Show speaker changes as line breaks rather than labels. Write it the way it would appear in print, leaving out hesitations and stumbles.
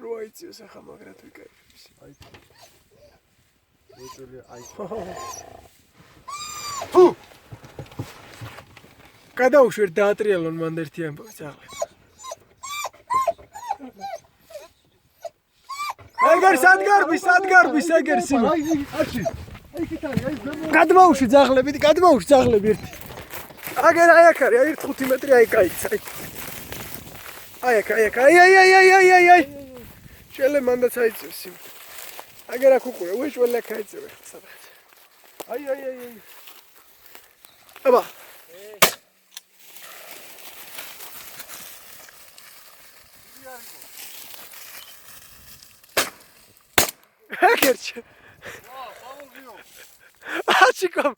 როაიციოს ახლა მაგრად ვიკარებს.
აი. მოწელი აი.
ფუ! გადაუშვერ დაატრიალონ მანდ ერთი ამბავს ახლა. ეგერ სადგარბის ეგერ სიმო.
აი, აი კიტარი, აი ზემო.
გადმოუშვი ძაღლები ერთი. აგერ აი აქ არის, აი 5 მეტრი აი კაიც, აი. აი აქ, აი. შელე მანდაც აიწევს სიმო. აგერ აქ უყურე, უეშველე აქ აიწევ ხა სადღაც.
აი.
აბა. აგერჩე.
ვა, სამოგიო.
აჩიკომ